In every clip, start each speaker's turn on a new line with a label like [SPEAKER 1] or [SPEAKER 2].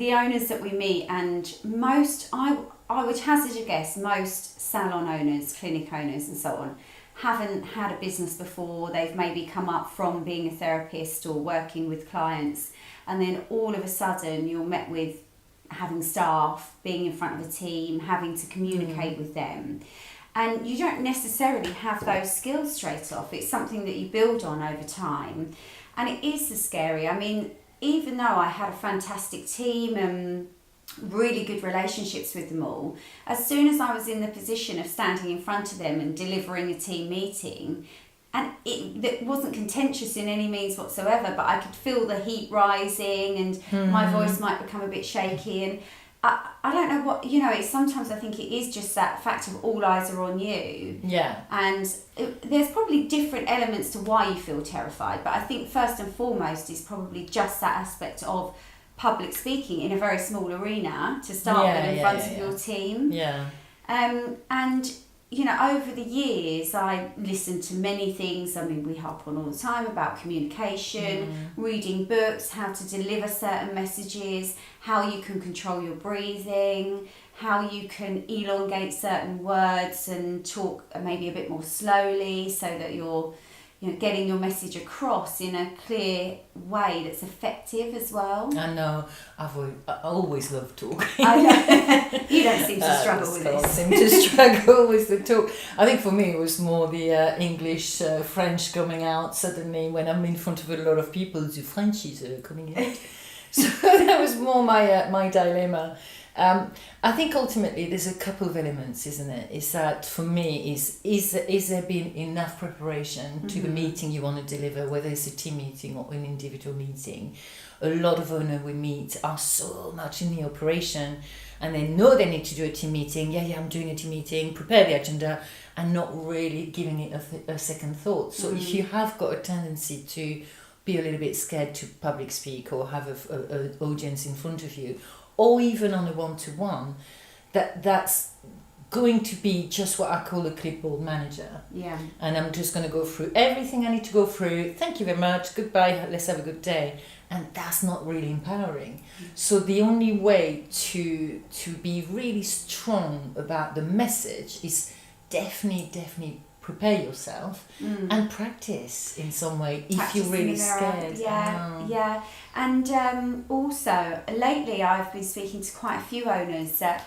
[SPEAKER 1] the owners that we meet, and most, I would hazard a guess, most salon owners, clinic owners and so on, haven't had a business before. They've maybe come up from being a therapist or working with clients, and then all of a sudden you're met with having staff, being in front of a team, having to communicate with them. And you don't necessarily have those skills straight off. It's something that you build on over time. And it is scary. I mean, even though I had a fantastic team and really good relationships with them all, as soon as I was in the position of standing in front of them and delivering a team meeting, and it wasn't contentious in any means whatsoever, but I could feel the heat rising and my voice might become a bit shaky, and I don't know what, it's sometimes I think it is just that fact of all eyes are on you.
[SPEAKER 2] Yeah.
[SPEAKER 1] And there's probably different elements to why you feel terrified, but I think first and foremost is probably just that aspect of public speaking in a very small arena to start with in front of your team.
[SPEAKER 2] Yeah.
[SPEAKER 1] And over the years, I listened to many things. I mean, we harp on all the time about communication, reading books, how to deliver certain messages, how you can control your breathing, how you can elongate certain words and talk maybe a bit more slowly so that you're getting your message across in a clear way that's effective as well.
[SPEAKER 2] I know. I always love talking.
[SPEAKER 1] I know. You don't seem to struggle with this.
[SPEAKER 2] I seem to struggle with the talk. I think for me it was more the English, French coming out suddenly when I'm in front of a lot of people. The French is coming out. So that was more my dilemma. I think ultimately there's a couple of elements, isn't it? Is that for me is there been enough preparation to the meeting you want to deliver, whether it's a team meeting or an individual meeting. A lot of owners we meet are so much in the operation and they know they need to do a team meeting. Yeah, I'm doing a team meeting, prepare the agenda, and not really giving it a second thought. So if you have got a tendency to be a little bit scared to public speak or have an audience in front of you, or even on a one-to-one, that's going to be just what I call a clipboard manager.
[SPEAKER 1] Yeah.
[SPEAKER 2] And I'm just going to go through everything I need to go through. Thank you very much. Goodbye. Let's have a good day. And that's not really empowering. So the only way to be really strong about the message is definitely prepare yourself and practice in some way if you're really scared.
[SPEAKER 1] Yeah. And also lately I've been speaking to quite a few owners that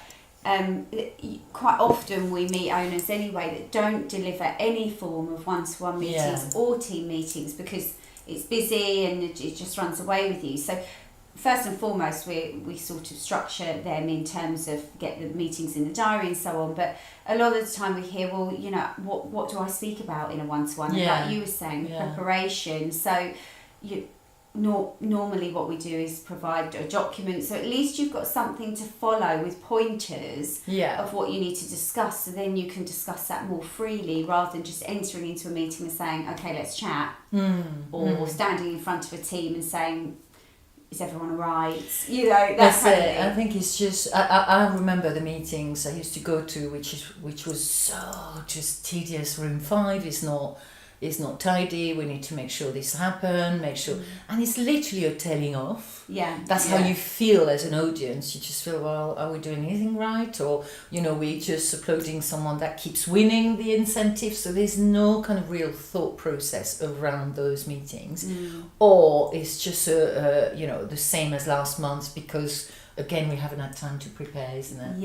[SPEAKER 1] quite often we meet owners anyway that don't deliver any form of one-to-one meetings or team meetings because it's busy and it just runs away with you. So first and foremost, we sort of structure them in terms of get the meetings in the diary and so on. But a lot of the time we hear, well, what do I speak about in a one-to-one? And like you were saying, preparation. So normally what we do is provide a document. So at least you've got something to follow with pointers of what you need to discuss. So then you can discuss that more freely rather than just entering into a meeting and saying, okay, let's chat. Or standing in front of a team and saying, is everyone all right? That's it.
[SPEAKER 2] I think it's just I remember the meetings I used to go to, which was so just tedious. Room 5 is not tidy. We need to make sure this happen. And it's literally a telling off. That's how you feel as an audience. You just feel, well, are we doing anything right? Or we're just applauding someone that keeps winning the incentive. So there's no kind of real thought process around those meetings, or it's just the same as last month because again we haven't had time to prepare, isn't it?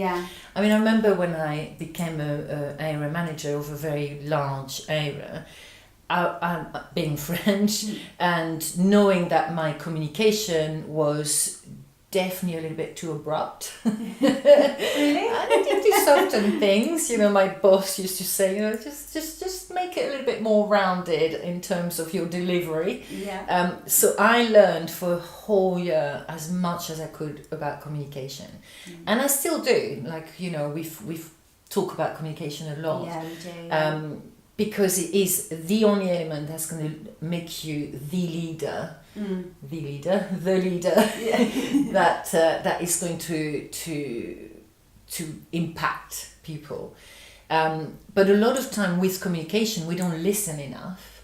[SPEAKER 2] I mean, I remember when I became a area manager of a very large area. I'm being French and knowing that my communication was definitely a little bit too abrupt.
[SPEAKER 1] Really?
[SPEAKER 2] I needed to soften things. My boss used to say, just make it a little bit more rounded in terms of your delivery. So I learned for a whole year as much as I could about communication, and I still do. We've talked about communication a lot.
[SPEAKER 1] Yeah, we do.
[SPEAKER 2] Because it is the only element that's going to make you the leader that is going to impact people. But a lot of time with communication, we don't listen enough,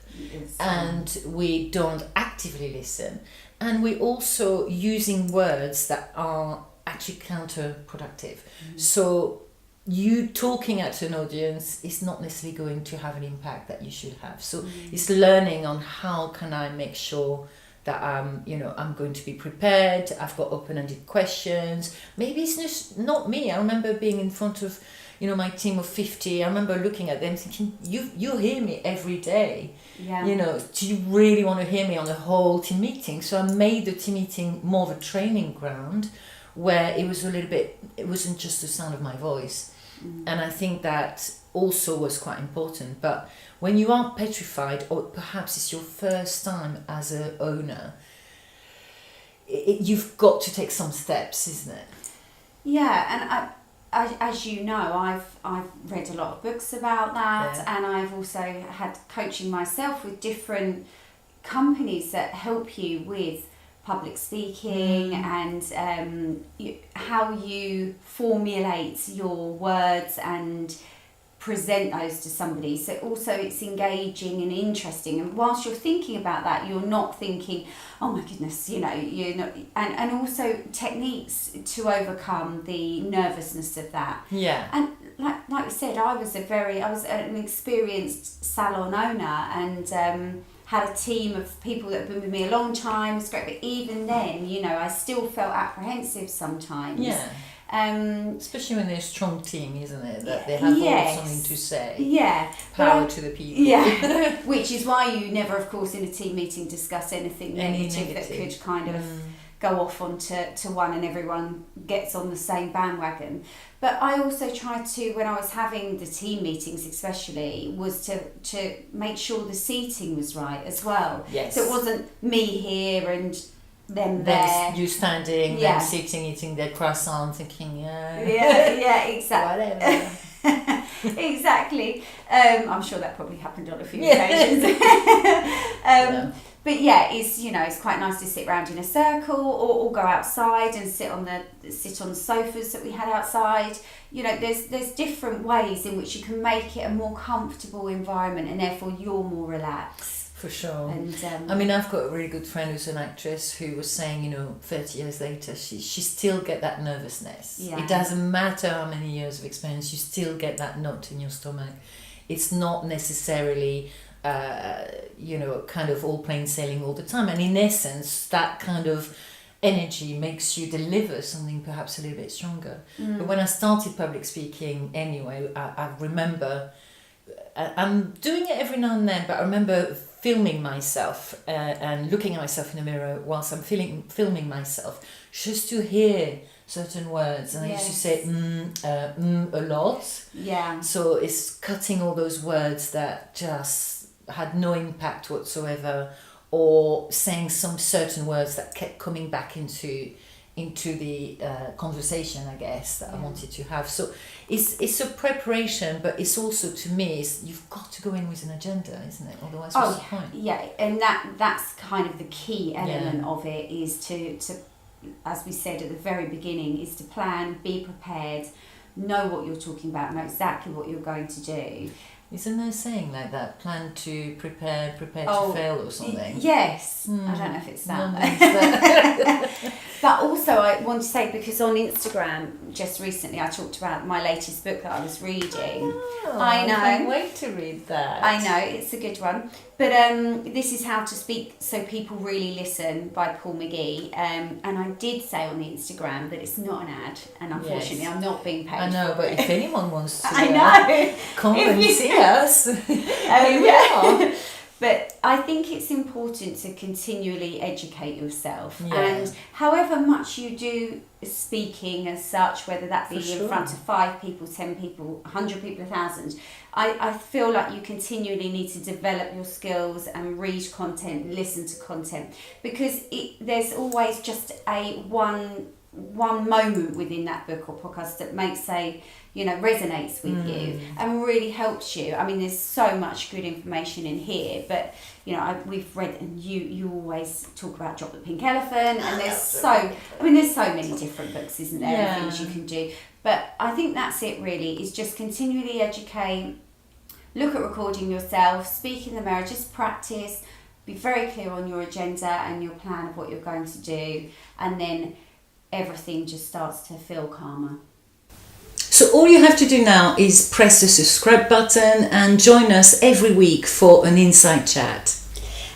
[SPEAKER 2] and we don't act actively listen, and we're also using words that are actually counterproductive. So you talking at an audience is not necessarily going to have an impact that you should have. So it's learning on how can I make sure that I'm going to be prepared. I've got open-ended questions. Maybe it's just not me. I remember being in front of, my team of 50. I remember looking at them thinking, you hear me every day.
[SPEAKER 1] Yeah.
[SPEAKER 2] Do you really want to hear me on the whole team meeting? So I made the team meeting more of a training ground where it wasn't just the sound of my voice. And I think that also was quite important. But when you are petrified, or perhaps it's your first time as an owner, you've got to take some steps, isn't it?
[SPEAKER 1] Yeah, and as you know, I've read a lot of books about that, and I've also had coaching myself with different companies that help you with public speaking and how you formulate your words and present those to somebody. So also it's engaging and interesting, and whilst you're thinking about that, you're not thinking, oh my goodness, you're not, and also techniques to overcome the nervousness of that. And like we said, I was an experienced salon owner, and had a team of people that have been with me a long time. It's great, but even then, I still felt apprehensive sometimes.
[SPEAKER 2] Especially when they're a strong team, isn't it? That they have all something to say. Power to the people.
[SPEAKER 1] Which is why you never, of course, in a team meeting discuss anything negative that could kind of go off onto one, and everyone gets on the same bandwagon. But I also tried to, when I was having the team meetings especially, was to make sure the seating was right as well. So it wasn't me here and them there.
[SPEAKER 2] You standing, them sitting, eating their croissant, thinking,
[SPEAKER 1] exactly.
[SPEAKER 2] Whatever.
[SPEAKER 1] Exactly. I'm sure that probably happened on a few occasions. But it's quite nice to sit around in a circle, or go outside and sit on the sofas that we had outside. There's different ways in which you can make it a more comfortable environment, and therefore you're more relaxed.
[SPEAKER 2] For sure.
[SPEAKER 1] And
[SPEAKER 2] I've got a really good friend who's an actress who was saying, 30 years later, she still get that nervousness. It doesn't matter how many years of experience, you still get that knot in your stomach. It's not necessarily, kind of all plain sailing all the time. And in essence, that kind of energy makes you deliver something perhaps a little bit stronger. But when I started public speaking anyway, I remember, I'm doing it every now and then, but I remember filming myself and looking at myself in the mirror whilst I'm filming myself, just to hear certain words. And I used to say a lot. So it's cutting all those words that just had no impact whatsoever, or saying some certain words that kept coming back into the conversation, I guess, that I wanted to have. So it's a preparation, but it's also, to me, you've got to go in with an agenda, isn't it? Otherwise, what's the point?
[SPEAKER 1] And that's kind of the key element of it, is to, as we said at the very beginning, is to plan, be prepared, know what you're talking about, know exactly what you're going to do.
[SPEAKER 2] Isn't there a saying like that? Plan to prepare to fail, or something?
[SPEAKER 1] Yes. I don't know if it's that. But also I want to say, because on Instagram just recently I talked about my latest book that I was reading. I know.
[SPEAKER 2] I can't wait to read that.
[SPEAKER 1] I know, it's a good one. But this is How to Speak So People Really Listen by Paul McGee. And I did say on the Instagram that it's not an ad, and unfortunately I'm not being paid.
[SPEAKER 2] I know, but if anyone wants to come
[SPEAKER 1] if
[SPEAKER 2] and see us, here we are.
[SPEAKER 1] But I think it's important to continually educate yourself. And however much you do speaking as such, whether that be in front of 5 people, 10 people, 100 people, 1,000, I feel like you continually need to develop your skills and read content, listen to content, because there's always just one moment within that book or podcast that makes resonates with you and really helps you. I mean, there's so much good information in here, but we've read, and you always talk about Drop the Pink Elephant, and there's so many different books, isn't there, and things you can do. But I think that's it really, is just continually educate, look at recording yourself, speak in the mirror, just practice, be very clear on your agenda and your plan of what you're going to do, and then everything just starts to feel calmer.
[SPEAKER 2] So all you have to do now is press the subscribe button and join us every week for an Insight Chat.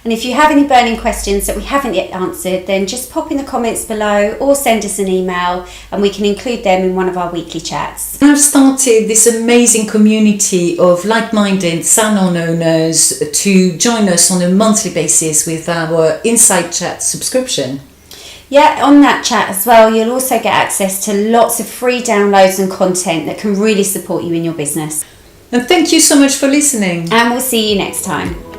[SPEAKER 1] And if you have any burning questions that we haven't yet answered, then just pop in the comments below or send us an email and we can include them in one of our weekly chats.
[SPEAKER 2] I've started this amazing community of like-minded salon owners to join us on a monthly basis with our Insight Chat subscription.
[SPEAKER 1] Yeah, on that chat as well, you'll also get access to lots of free downloads and content that can really support you in your business.
[SPEAKER 2] And thank you so much for listening.
[SPEAKER 1] And we'll see you next time.